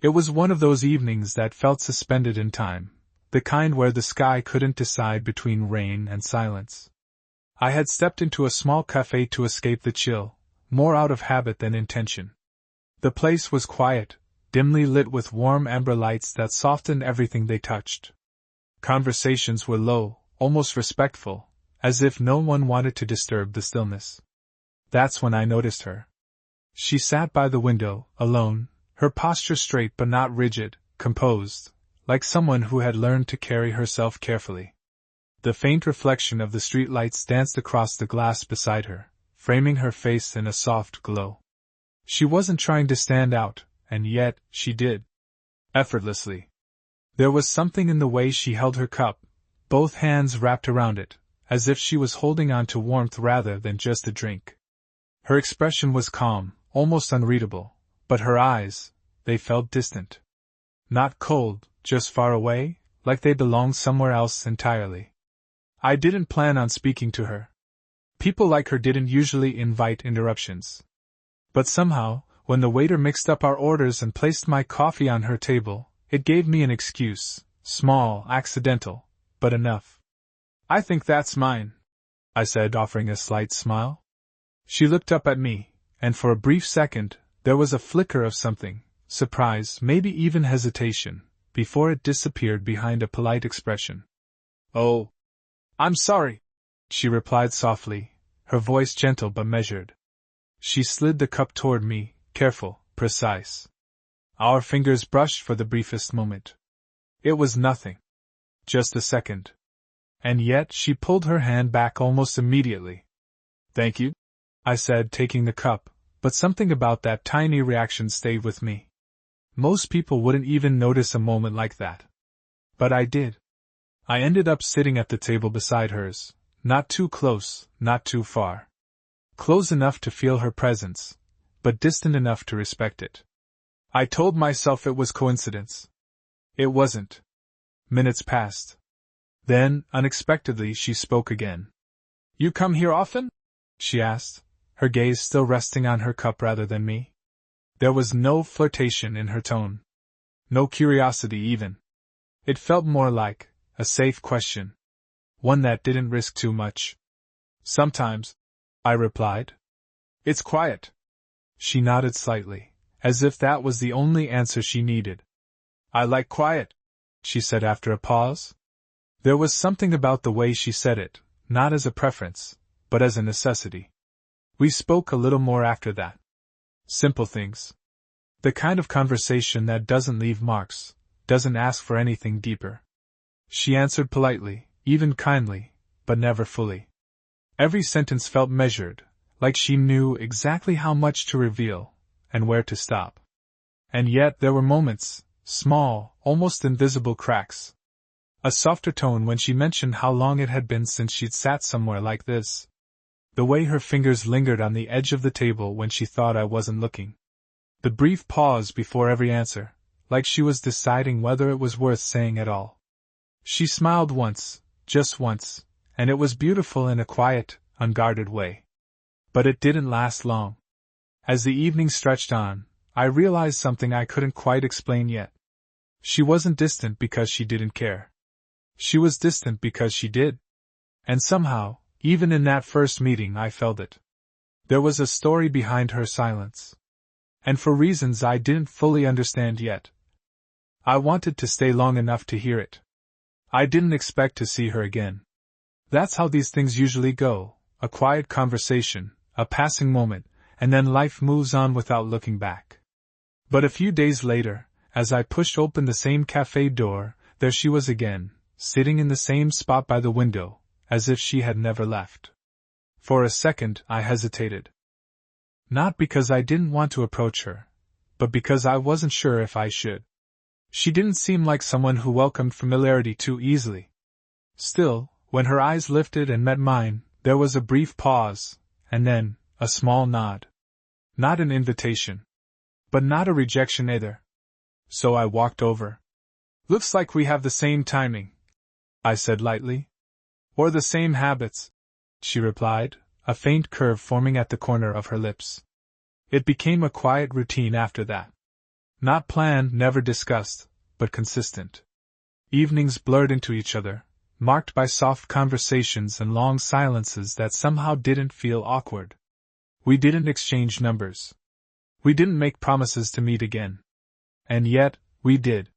It was one of those evenings that felt suspended in time, the kind where the sky couldn't decide between rain and silence. I had stepped into a small cafe to escape the chill, more out of habit than intention. The place was quiet, dimly lit with warm amber lights that softened everything they touched. Conversations were low, almost respectful, as if no one wanted to disturb the stillness. That's when I noticed her. She sat by the window, alone, her posture straight but not rigid, composed, like someone who had learned to carry herself carefully. The faint reflection of the streetlights danced across the glass beside her, framing her face in a soft glow. She wasn't trying to stand out, and yet she did. Effortlessly. There was something in the way she held her cup, both hands wrapped around it, as if she was holding on to warmth rather than just a drink. Her expression was calm, almost unreadable, but her eyes, they felt distant. Not cold, just far away, like they belonged somewhere else entirely. I didn't plan on speaking to her. People like her didn't usually invite interruptions. But somehow, when the waiter mixed up our orders and placed my coffee on her table, it gave me an excuse, small, accidental, but enough. "I think that's mine," I said, offering a slight smile. She looked up at me, and for a brief second, there was a flicker of something, surprise, maybe even hesitation, before it disappeared behind a polite expression. "Oh, I'm sorry," she replied softly, her voice gentle but measured. She slid the cup toward me, careful, precise. Our fingers brushed for the briefest moment. It was nothing. Just a second. And yet she pulled her hand back almost immediately. "Thank you," I said, taking the cup, but something about that tiny reaction stayed with me. Most people wouldn't even notice a moment like that. But I did. I ended up sitting at the table beside hers, not too close, not too far. Close enough to feel her presence, but distant enough to respect it. I told myself it was coincidence. It wasn't. Minutes passed. Then, unexpectedly, she spoke again. "You come here often?" she asked, her gaze still resting on her cup rather than me. There was no flirtation in her tone. No curiosity even. It felt more like a safe question. One that didn't risk too much. "Sometimes," I replied. "It's quiet." She nodded slightly, as if that was the only answer she needed. "I like quiet," she said after a pause. There was something about the way she said it, not as a preference, but as a necessity. We spoke a little more after that. Simple things. The kind of conversation that doesn't leave marks, doesn't ask for anything deeper. She answered politely, even kindly, but never fully. Every sentence felt measured, like she knew exactly how much to reveal, and where to stop. And yet there were moments, small, almost invisible cracks. A softer tone when she mentioned how long it had been since she'd sat somewhere like this. The way her fingers lingered on the edge of the table when she thought I wasn't looking. The brief pause before every answer, like she was deciding whether it was worth saying at all. She smiled once, just once, and it was beautiful in a quiet, unguarded way. But it didn't last long. As the evening stretched on, I realized something I couldn't quite explain yet. She wasn't distant because she didn't care. She was distant because she did. And somehow, even in that first meeting, I felt it. There was a story behind her silence. And for reasons I didn't fully understand yet, I wanted to stay long enough to hear it. I didn't expect to see her again. That's how these things usually go, a quiet conversation, a passing moment, and then life moves on without looking back. But a few days later, as I pushed open the same cafe door, there she was again, sitting in the same spot by the window, as if she had never left. For a second, I hesitated. Not because I didn't want to approach her, but because I wasn't sure if I should. She didn't seem like someone who welcomed familiarity too easily. Still, when her eyes lifted and met mine, there was a brief pause, and then, a small nod. Not an invitation. But not a rejection either. So I walked over. "Looks like we have the same timing," I said lightly. "Or the same habits," she replied, a faint curve forming at the corner of her lips. It became a quiet routine after that. Not planned, never discussed, but consistent. Evenings blurred into each other, marked by soft conversations and long silences that somehow didn't feel awkward. We didn't exchange numbers. We didn't make promises to meet again. And yet, we did.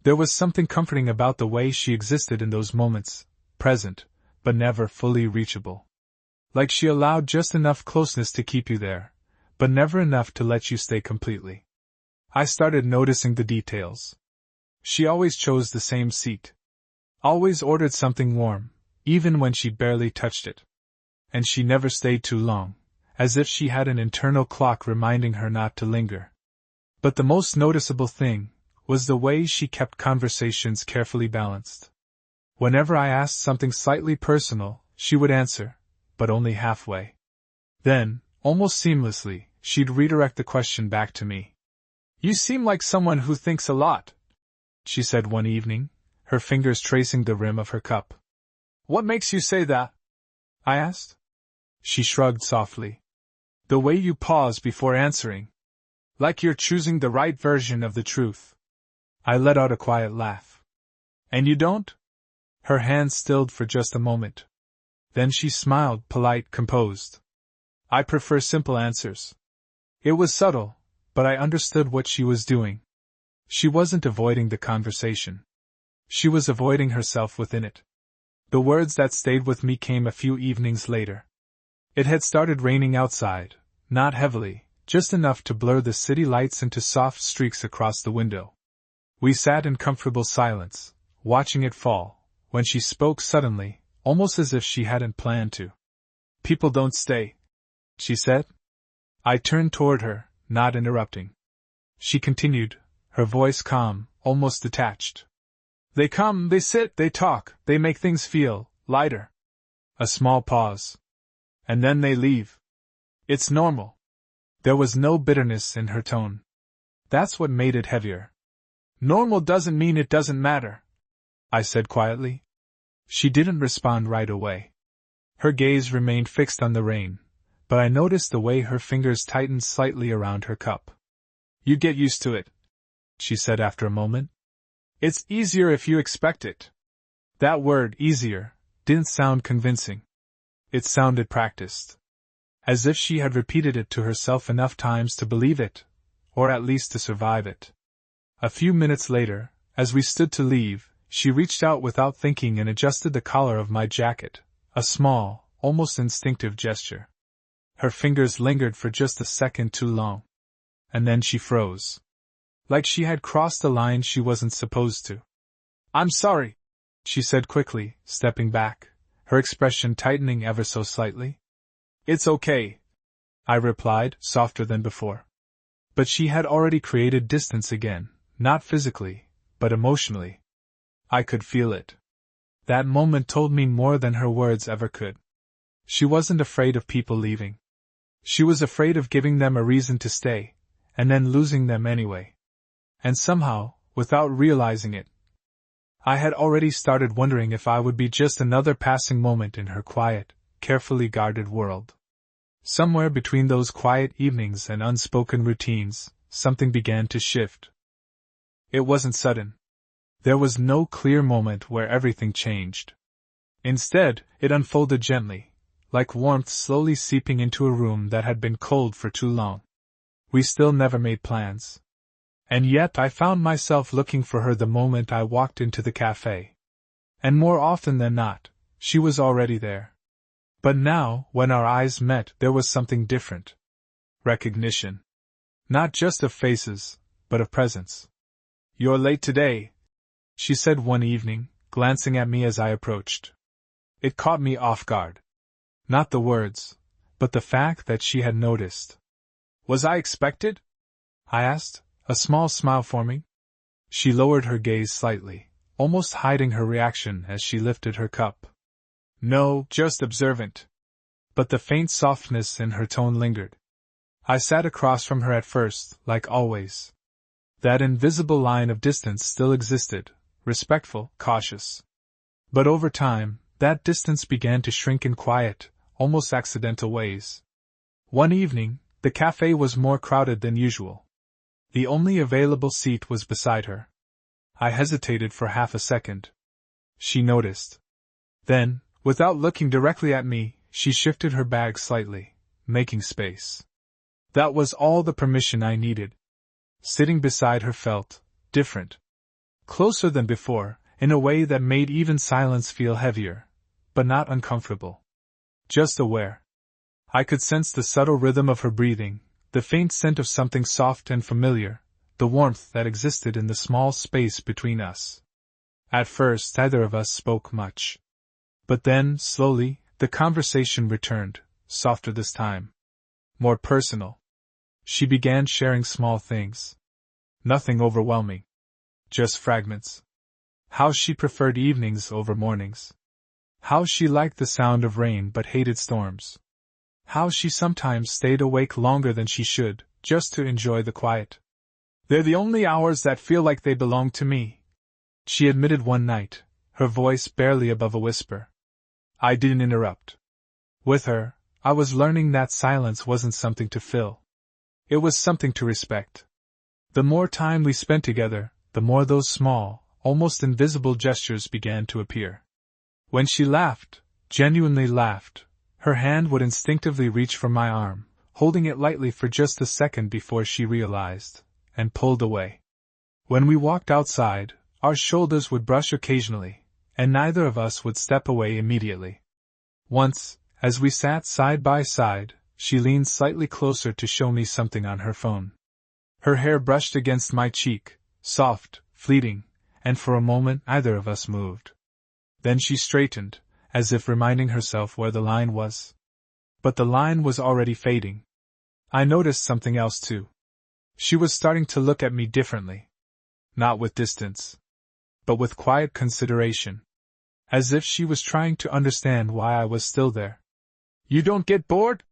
There was something comforting about the way she existed in those moments, present, but never fully reachable. Like she allowed just enough closeness to keep you there, but never enough to let you stay completely. I started noticing the details. She always chose the same seat. Always ordered something warm, even when she barely touched it. And she never stayed too long, as if she had an internal clock reminding her not to linger. But the most noticeable thing was the way she kept conversations carefully balanced. Whenever I asked something slightly personal, she would answer, but only halfway. Then, almost seamlessly, she'd redirect the question back to me. "You seem like someone who thinks a lot," she said one evening, her fingers tracing the rim of her cup. "What makes you say that?" I asked. She shrugged softly. "The way you pause before answering. Like you're choosing the right version of the truth." I let out a quiet laugh. "And you don't?" Her hands stilled for just a moment. Then she smiled, polite, composed. "I prefer simple answers." It was subtle, but I understood what she was doing. She wasn't avoiding the conversation. She was avoiding herself within it. The words that stayed with me came a few evenings later. It had started raining outside, not heavily, just enough to blur the city lights into soft streaks across the window. We sat in comfortable silence, watching it fall, when she spoke suddenly, almost as if she hadn't planned to. "People don't stay," she said. I turned toward her, not interrupting. She continued, her voice calm, almost detached. "They come, they sit, they talk, they make things feel lighter." A small pause. "And then they leave. It's normal." There was no bitterness in her tone. That's what made it heavier. "Normal doesn't mean it doesn't matter," I said quietly. She didn't respond right away. Her gaze remained fixed on the rain, but I noticed the way her fingers tightened slightly around her cup. "You get used to it," she said after a moment. "It's easier if you expect it." That word, easier, didn't sound convincing. It sounded practiced. As if she had repeated it to herself enough times to believe it, or at least to survive it. A few minutes later, as we stood to leave, she reached out without thinking and adjusted the collar of my jacket, a small, almost instinctive gesture. Her fingers lingered for just a second too long. And then she froze. Like she had crossed a line she wasn't supposed to. "I'm sorry," she said quickly, stepping back, her expression tightening ever so slightly. "It's okay," I replied, softer than before. But she had already created distance again, not physically, but emotionally. I could feel it. That moment told me more than her words ever could. She wasn't afraid of people leaving. She was afraid of giving them a reason to stay, and then losing them anyway. And somehow, without realizing it, I had already started wondering if I would be just another passing moment in her quiet, carefully guarded world. Somewhere between those quiet evenings and unspoken routines, something began to shift. It wasn't sudden. There was no clear moment where everything changed. Instead, it unfolded gently, like warmth slowly seeping into a room that had been cold for too long. We still never made plans. And yet I found myself looking for her the moment I walked into the cafe. And more often than not, she was already there. But now, when our eyes met, there was something different. Recognition. Not just of faces, but of presence. "You're late today," she said one evening, glancing at me as I approached. It caught me off guard. Not the words, but the fact that she had noticed. "Was I expected?" I asked, a small smile forming. She lowered her gaze slightly, almost hiding her reaction as she lifted her cup. "No, just observant." But the faint softness in her tone lingered. I sat across from her at first, like always. That invisible line of distance still existed, respectful, cautious. But over time, that distance began to shrink in quiet, almost accidental ways. One evening, the cafe was more crowded than usual. The only available seat was beside her. I hesitated for half a second. She noticed. Then, without looking directly at me, she shifted her bag slightly, making space. That was all the permission I needed. Sitting beside her felt different. Closer than before, in a way that made even silence feel heavier, but not uncomfortable. Just aware. I could sense the subtle rhythm of her breathing, the faint scent of something soft and familiar, the warmth that existed in the small space between us. At first, neither of us spoke much. But then, slowly, the conversation returned, softer this time. More personal. She began sharing small things. Nothing overwhelming. Just fragments. How she preferred evenings over mornings. How she liked the sound of rain but hated storms. How she sometimes stayed awake longer than she should, just to enjoy the quiet. "They're the only hours that feel like they belong to me," she admitted one night, her voice barely above a whisper. I didn't interrupt. With her, I was learning that silence wasn't something to fill. It was something to respect. The more time we spent together, the more those small, almost invisible gestures began to appear. When she laughed, genuinely laughed, her hand would instinctively reach for my arm, holding it lightly for just a second before she realized, and pulled away. When we walked outside, our shoulders would brush occasionally, and neither of us would step away immediately. Once, as we sat side by side, she leaned slightly closer to show me something on her phone. Her hair brushed against my cheek, soft, fleeting, and for a moment neither of us moved. Then she straightened, as if reminding herself where the line was. But the line was already fading. I noticed something else too. She was starting to look at me differently. Not with distance, but with quiet consideration. As if she was trying to understand why I was still there. "You don't get bored?"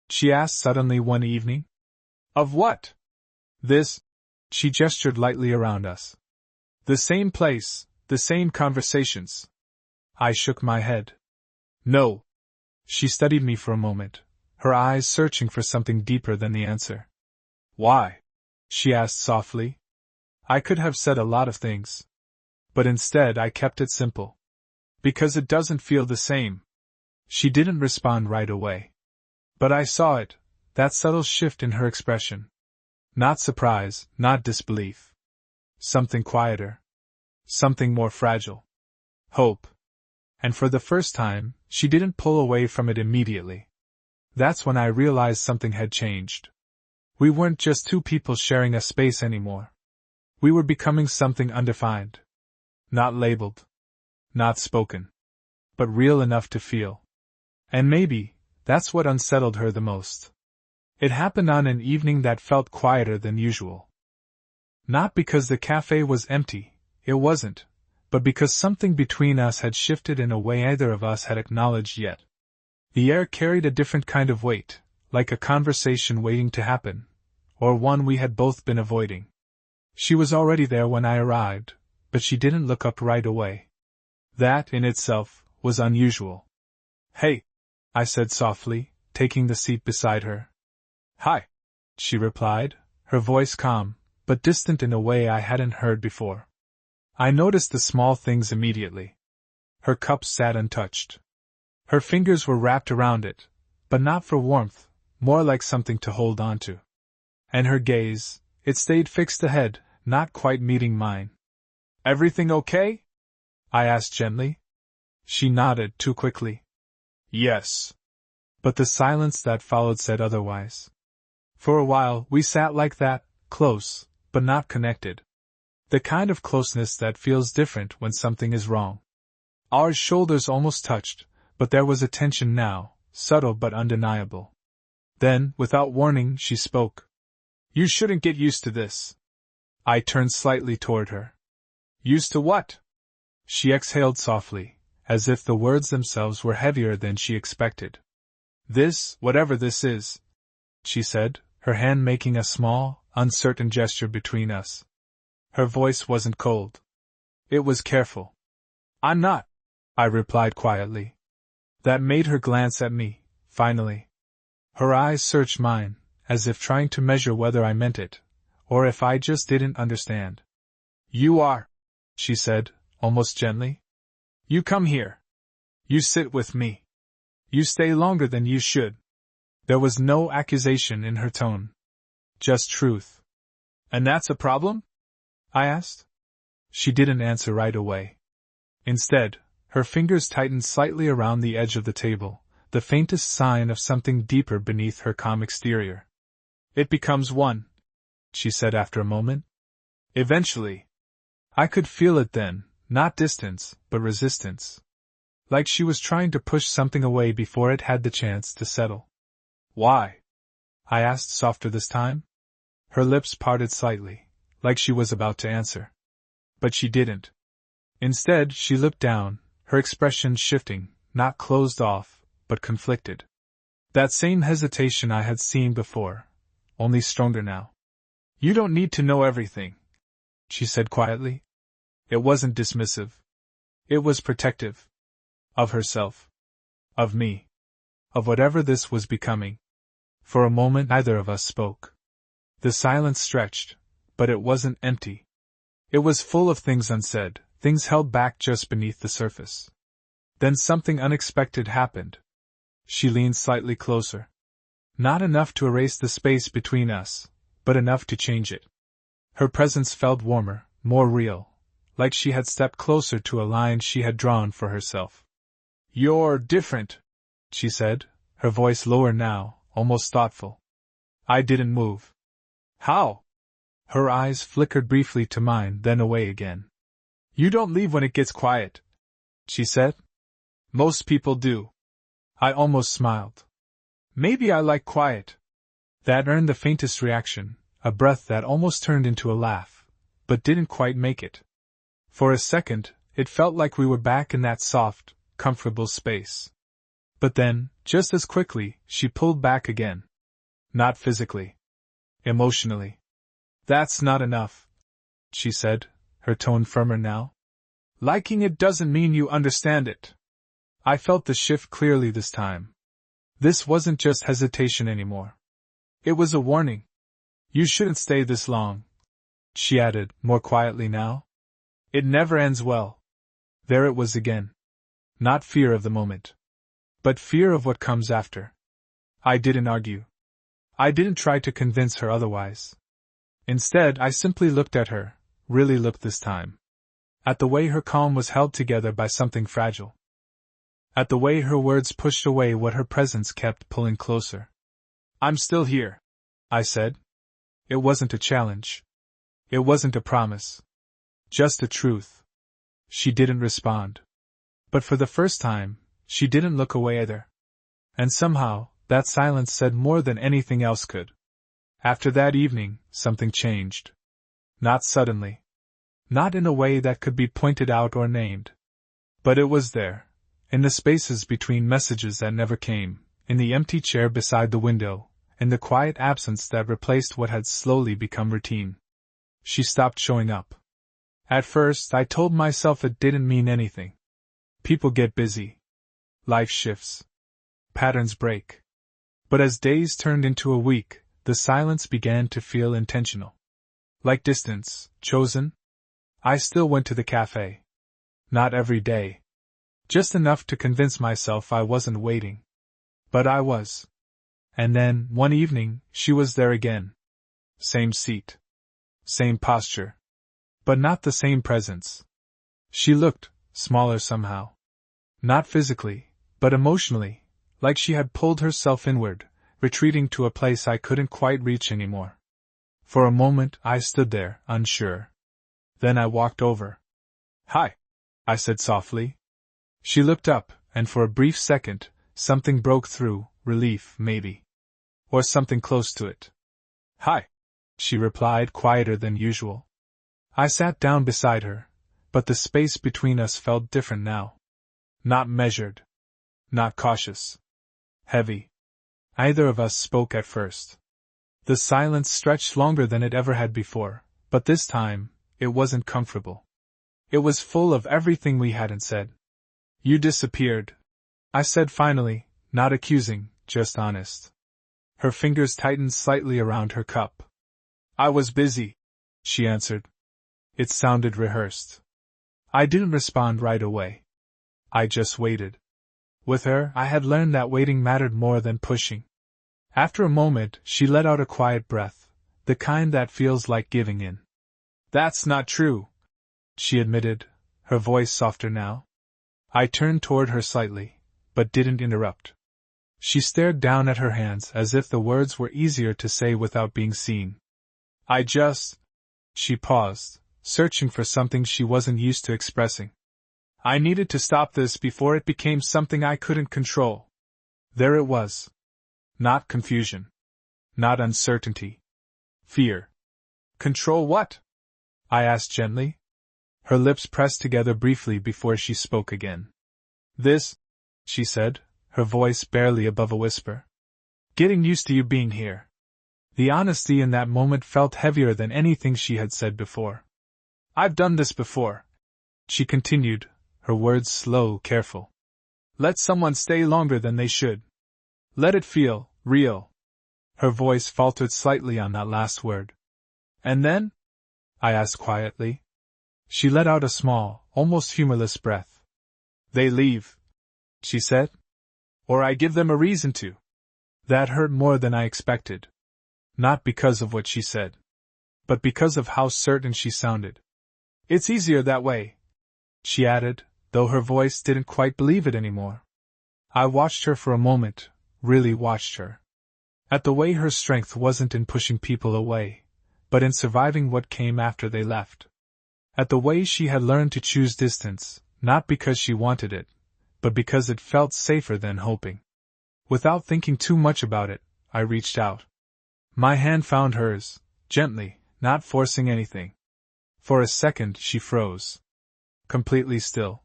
she asked suddenly one evening. "Of what?" "This." She gestured lightly around us. "The same place, the same conversations." I shook my head. "No." She studied me for a moment, her eyes searching for something deeper than the answer. "Why?" she asked softly. I could have said a lot of things. But instead I kept it simple. "Because it doesn't feel the same." She didn't respond right away. But I saw it, that subtle shift in her expression. Not surprise, not disbelief. Something quieter. Something more fragile. Hope. And for the first time, she didn't pull away from it immediately. That's when I realized something had changed. We weren't just two people sharing a space anymore. We were becoming something undefined. Not labeled. Not spoken. But real enough to feel. And maybe, that's what unsettled her the most. It happened on an evening that felt quieter than usual. Not because the cafe was empty, it wasn't, but because something between us had shifted in a way neither of us had acknowledged yet. The air carried a different kind of weight, like a conversation waiting to happen, or one we had both been avoiding. She was already there when I arrived, but she didn't look up right away. That, in itself, was unusual. "Hey," I said softly, taking the seat beside her. "Hi," she replied, her voice calm, but distant in a way I hadn't heard before. I noticed the small things immediately. Her cup sat untouched. Her fingers were wrapped around it, but not for warmth, more like something to hold on to. And her gaze, it stayed fixed ahead, not quite meeting mine. "Everything okay?" I asked gently. She nodded too quickly. "Yes." But the silence that followed said otherwise. For a while we sat like that, close, but not connected. The kind of closeness that feels different when something is wrong. Our shoulders almost touched, but there was a tension now, subtle but undeniable. Then, without warning, she spoke. "You shouldn't get used to this." I turned slightly toward her. "Used to what?" She exhaled softly, as if the words themselves were heavier than she expected. "This, whatever this is," she said, her hand making a small, uncertain gesture between us. Her voice wasn't cold. It was careful. "I'm not," I replied quietly. That made her glance at me, finally. Her eyes searched mine, as if trying to measure whether I meant it, or if I just didn't understand. You are, she said, almost gently. You come here. You sit with me. You stay longer than you should. There was no accusation in her tone. Just truth. And that's a problem? I asked. She didn't answer right away. Instead, her fingers tightened slightly around the edge of the table, the faintest sign of something deeper beneath her calm exterior. It becomes one, she said after a moment. Eventually. I could feel it then, not distance, but resistance. Like she was trying to push something away before it had the chance to settle. Why? I asked softer this time. Her lips parted slightly, like she was about to answer. But she didn't. Instead, she looked down, her expression shifting, not closed off, but conflicted. That same hesitation I had seen before, only stronger now. You don't need to know everything, she said quietly. It wasn't dismissive. It was protective. Of herself. Of me. Of whatever this was becoming. For a moment neither of us spoke. The silence stretched, but it wasn't empty. It was full of things unsaid, things held back just beneath the surface. Then something unexpected happened. She leaned slightly closer. Not enough to erase the space between us, but enough to change it. Her presence felt warmer, more real, like she had stepped closer to a line she had drawn for herself. You're different, she said, her voice lower now, almost thoughtful. I didn't move. How? Her eyes flickered briefly to mine, then away again. You don't leave when it gets quiet, she said. Most people do. I almost smiled. Maybe I like quiet. That earned the faintest reaction, a breath that almost turned into a laugh, but didn't quite make it. For a second, it felt like we were back in that soft, comfortable space. But then, just as quickly, she pulled back again. Not physically. Emotionally. That's not enough, she said, her tone firmer now. Liking it doesn't mean you understand it. I felt the shift clearly this time. This wasn't just hesitation anymore. It was a warning. You shouldn't stay this long, she added, more quietly now. It never ends well. There it was again. Not fear of the moment, but fear of what comes after. I didn't argue. I didn't try to convince her otherwise. Instead, I simply looked at her, really looked this time. At the way her calm was held together by something fragile. At the way her words pushed away what her presence kept pulling closer. I'm still here, I said. It wasn't a challenge. It wasn't a promise. Just the truth. She didn't respond. But for the first time, she didn't look away either. And somehow, that silence said more than anything else could. After that evening, something changed. Not suddenly. Not in a way that could be pointed out or named. But it was there, in the spaces between messages that never came, in the empty chair beside the window, in the quiet absence that replaced what had slowly become routine. She stopped showing up. At first, I told myself it didn't mean anything. People get busy. Life shifts. Patterns break. But as days turned into a week, the silence began to feel intentional. Like distance, chosen. I still went to the cafe. Not every day. Just enough to convince myself I wasn't waiting. But I was. And then, one evening, she was there again. Same seat. Same posture. But not the same presence. She looked smaller somehow. Not physically, but emotionally, like she had pulled herself inward, retreating to a place I couldn't quite reach anymore. For a moment I stood there, unsure. Then I walked over. Hi, I said softly. She looked up, and for a brief second, something broke through, relief, maybe. Or something close to it. Hi, she replied, quieter than usual. I sat down beside her, but the space between us felt different now. Not measured. Not cautious. Heavy. Neither of us spoke at first. The silence stretched longer than it ever had before, but this time, it wasn't comfortable. It was full of everything we hadn't said. You disappeared, I said finally, not accusing, just honest. Her fingers tightened slightly around her cup. I was busy, she answered. It sounded rehearsed. I didn't respond right away. I just waited. With her, I had learned that waiting mattered more than pushing. After a moment, she let out a quiet breath, the kind that feels like giving in. That's not true, she admitted, her voice softer now. I turned toward her slightly, but didn't interrupt. She stared down at her hands as if the words were easier to say without being seen. She paused, searching for something she wasn't used to expressing. I needed to stop this before it became something I couldn't control. There it was. Not confusion. Not uncertainty. Fear. Control what? I asked gently. Her lips pressed together briefly before she spoke again. This, she said, her voice barely above a whisper. Getting used to you being here. The honesty in that moment felt heavier than anything she had said before. I've done this before, she continued, her words slow, careful. Let someone stay longer than they should. Let it feel real. Her voice faltered slightly on that last word. And then? I asked quietly. She let out a small, almost humorless breath. They leave, she said. Or I give them a reason to. That hurt more than I expected. Not because of what she said, but because of how certain she sounded. It's easier that way, she added, though her voice didn't quite believe it anymore. I watched her for a moment, really watched her. At the way her strength wasn't in pushing people away, but in surviving what came after they left. At the way she had learned to choose distance, not because she wanted it, but because it felt safer than hoping. Without thinking too much about it, I reached out. My hand found hers, gently, not forcing anything. For a second she froze. Completely still.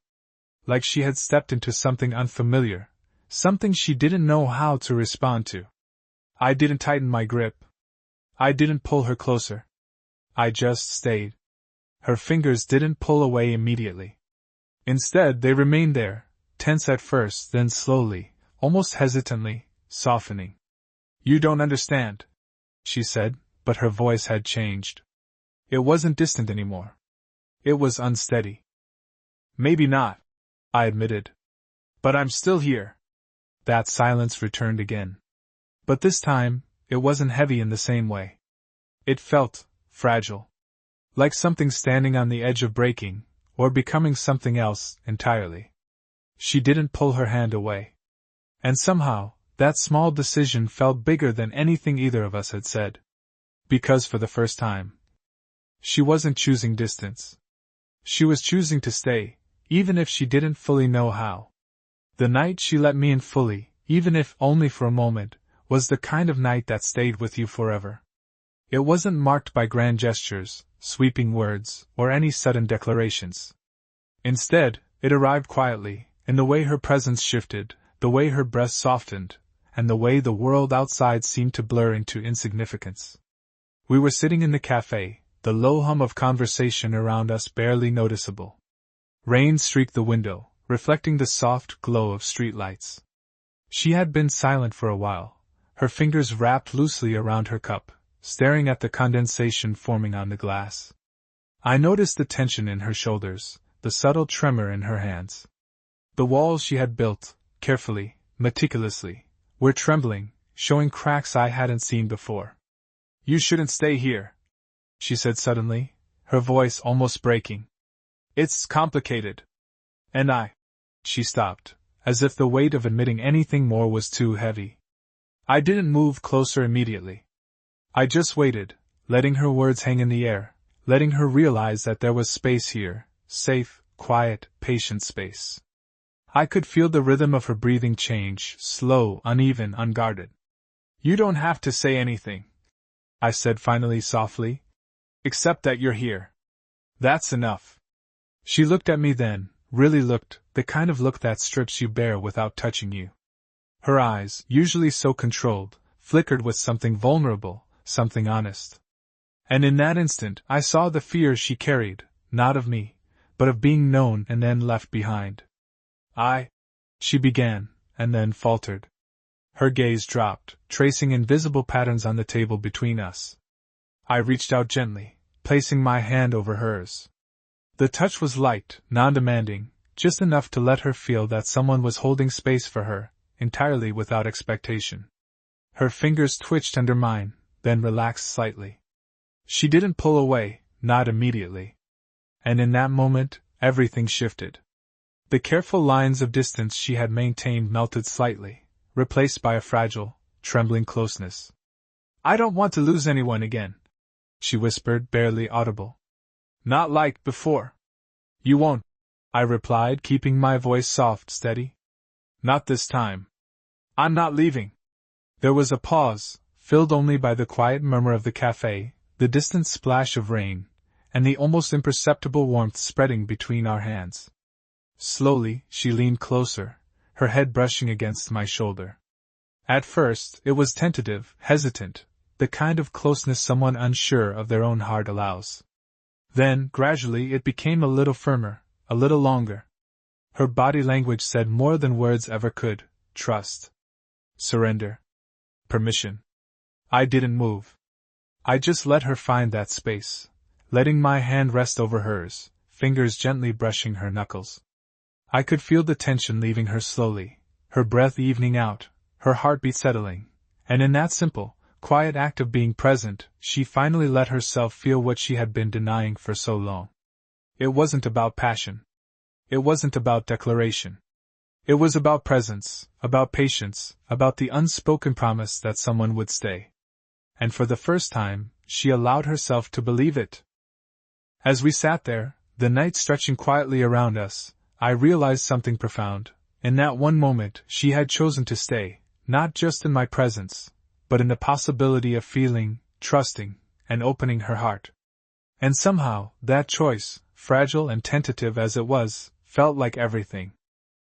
Like she had stepped into something unfamiliar, something she didn't know how to respond to. I didn't tighten my grip. I didn't pull her closer. I just stayed. Her fingers didn't pull away immediately. Instead, they remained there, tense at first, then slowly, almost hesitantly, softening. You don't understand, she said, but her voice had changed. It wasn't distant anymore. It was unsteady. Maybe not, I admitted. But I'm still here. That silence returned again. But this time, it wasn't heavy in the same way. It felt fragile. Like something standing on the edge of breaking, or becoming something else entirely. She didn't pull her hand away. And somehow, that small decision felt bigger than anything either of us had said. Because for the first time, she wasn't choosing distance. She was choosing to stay, even if she didn't fully know how. The night she let me in fully, even if only for a moment, was the kind of night that stayed with you forever. It wasn't marked by grand gestures, sweeping words, or any sudden declarations. Instead, it arrived quietly, in the way her presence shifted, the way her breath softened, and the way the world outside seemed to blur into insignificance. We were sitting in the cafe, the low hum of conversation around us barely noticeable. Rain streaked the window, reflecting the soft glow of streetlights. She had been silent for a while, her fingers wrapped loosely around her cup, staring at the condensation forming on the glass. I noticed the tension in her shoulders, the subtle tremor in her hands. The walls she had built, carefully, meticulously, were trembling, showing cracks I hadn't seen before. You shouldn't stay here, she said suddenly, her voice almost breaking. It's complicated. And she stopped, as if the weight of admitting anything more was too heavy. I didn't move closer immediately. I just waited, letting her words hang in the air, letting her realize that there was space here, safe, quiet, patient space. I could feel the rhythm of her breathing change, slow, uneven, unguarded. You don't have to say anything, I said finally softly. Except that you're here. That's enough. She looked at me then, really looked, the kind of look that strips you bare without touching you. Her eyes, usually so controlled, flickered with something vulnerable, something honest. And in that instant, I saw the fear she carried, not of me, but of being known and then left behind. She began, and then faltered. Her gaze dropped, tracing invisible patterns on the table between us. I reached out gently, placing my hand over hers. The touch was light, non-demanding, just enough to let her feel that someone was holding space for her, entirely without expectation. Her fingers twitched under mine, then relaxed slightly. She didn't pull away, not immediately. And in that moment, everything shifted. The careful lines of distance she had maintained melted slightly, replaced by a fragile, trembling closeness. "I don't want to lose anyone again," she whispered, barely audible. "Not like before." "You won't," I replied, keeping my voice soft, steady. "Not this time. I'm not leaving." There was a pause, filled only by the quiet murmur of the cafe, the distant splash of rain, and the almost imperceptible warmth spreading between our hands. Slowly, she leaned closer, her head brushing against my shoulder. At first, it was tentative, hesitant, the kind of closeness someone unsure of their own heart allows. Then, gradually, it became a little firmer, a little longer. Her body language said more than words ever could: trust, surrender, permission. I didn't move. I just let her find that space, letting my hand rest over hers, fingers gently brushing her knuckles. I could feel the tension leaving her slowly, her breath evening out, her heartbeat settling, and in that simple, quiet act of being present, she finally let herself feel what she had been denying for so long. It wasn't about passion. It wasn't about declaration. It was about presence, about patience, about the unspoken promise that someone would stay. And for the first time, she allowed herself to believe it. As we sat there, the night stretching quietly around us, I realized something profound. In that one moment, she had chosen to stay, not just in my presence, but in the possibility of feeling, trusting, and opening her heart. And somehow, that choice, fragile and tentative as it was, felt like everything.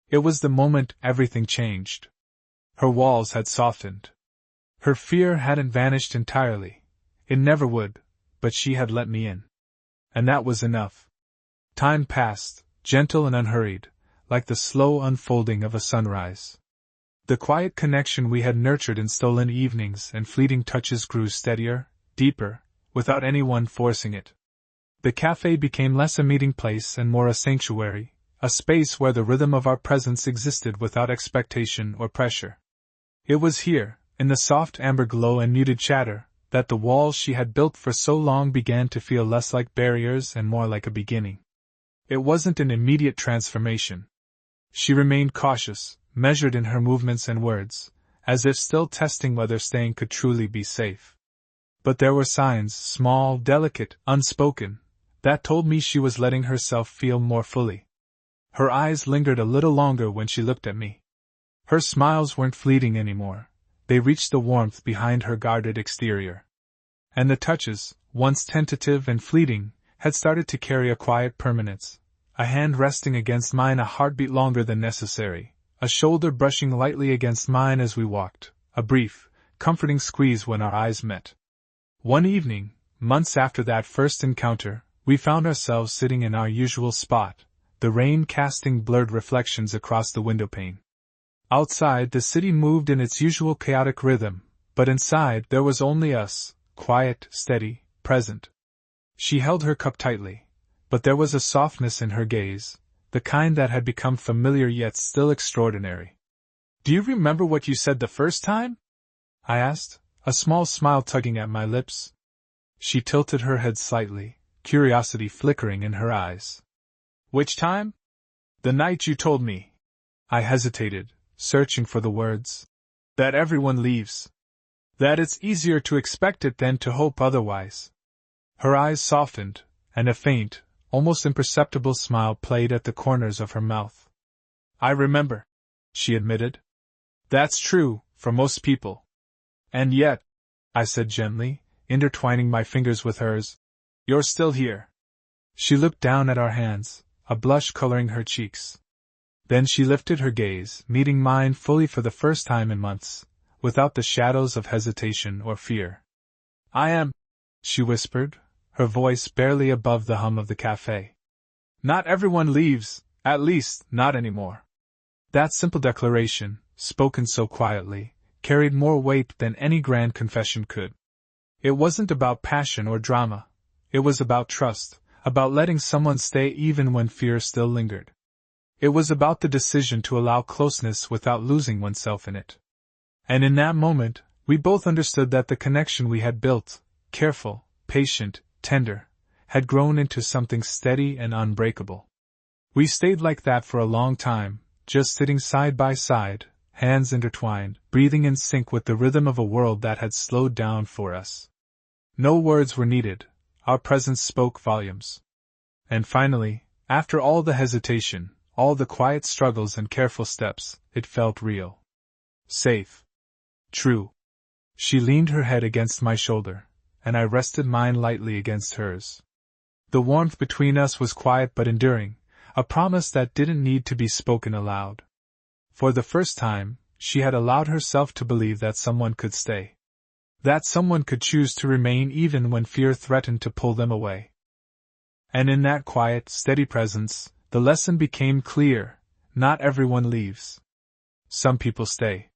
It was the moment everything changed. Her walls had softened. Her fear hadn't vanished entirely. It never would, but she had let me in. And that was enough. Time passed, gentle and unhurried, like the slow unfolding of a sunrise. The quiet connection we had nurtured in stolen evenings and fleeting touches grew steadier, deeper, without anyone forcing it. The cafe became less a meeting place and more a sanctuary, a space where the rhythm of our presence existed without expectation or pressure. It was here, in the soft amber glow and muted chatter, that the walls she had built for so long began to feel less like barriers and more like a beginning. It wasn't an immediate transformation. She remained cautious, measured in her movements and words, as if still testing whether staying could truly be safe. But there were signs, small, delicate, unspoken, that told me she was letting herself feel more fully. Her eyes lingered a little longer when she looked at me. Her smiles weren't fleeting anymore. They reached the warmth behind her guarded exterior. And the touches, once tentative and fleeting, had started to carry a quiet permanence. A hand resting against mine a heartbeat longer than necessary, a shoulder brushing lightly against mine as we walked, a brief, comforting squeeze when our eyes met. One evening, months after that first encounter, we found ourselves sitting in our usual spot, the rain casting blurred reflections across the windowpane. Outside, the city moved in its usual chaotic rhythm, but inside there was only us, quiet, steady, present. She held her cup tightly, but there was a softness in her gaze, the kind that had become familiar yet still extraordinary. "Do you remember what you said the first time?" I asked, a small smile tugging at my lips. She tilted her head slightly, curiosity flickering in her eyes. "Which time?" "The night you told me." I hesitated, searching for the words. "That everyone leaves. That it's easier to expect it than to hope otherwise." Her eyes softened, and a faint, almost imperceptible smile played at the corners of her mouth. "I remember," she admitted. "That's true, for most people. And yet," I said gently, intertwining my fingers with hers, "you're still here." She looked down at our hands, a blush coloring her cheeks. Then she lifted her gaze, meeting mine fully for the first time in months, without the shadows of hesitation or fear. "I am," she whispered, her voice barely above the hum of the cafe. "Not everyone leaves, at least, not anymore." That simple declaration, spoken so quietly, carried more weight than any grand confession could. It wasn't about passion or drama. It was about trust, about letting someone stay even when fear still lingered. It was about the decision to allow closeness without losing oneself in it. And in that moment, we both understood that the connection we had built, careful, patient, tender, had grown into something steady and unbreakable. We stayed like that for a long time, just sitting side by side, hands intertwined, breathing in sync with the rhythm of a world that had slowed down for us. No words were needed, our presence spoke volumes. And finally, after all the hesitation, all the quiet struggles and careful steps, it felt real. Safe. True. She leaned her head against my shoulder, and I rested mine lightly against hers. The warmth between us was quiet but enduring, a promise that didn't need to be spoken aloud. For the first time, she had allowed herself to believe that someone could stay. That someone could choose to remain even when fear threatened to pull them away. And in that quiet, steady presence, the lesson became clear: not everyone leaves. Some people stay.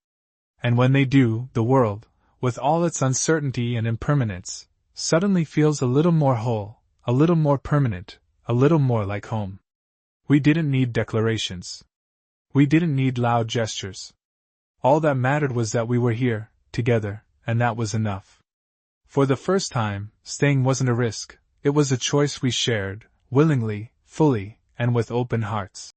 And when they do, the world, with all its uncertainty and impermanence, suddenly feels a little more whole, a little more permanent, a little more like home. We didn't need declarations. We didn't need loud gestures. All that mattered was that we were here, together, and that was enough. For the first time, staying wasn't a risk, it was a choice we shared, willingly, fully, and with open hearts.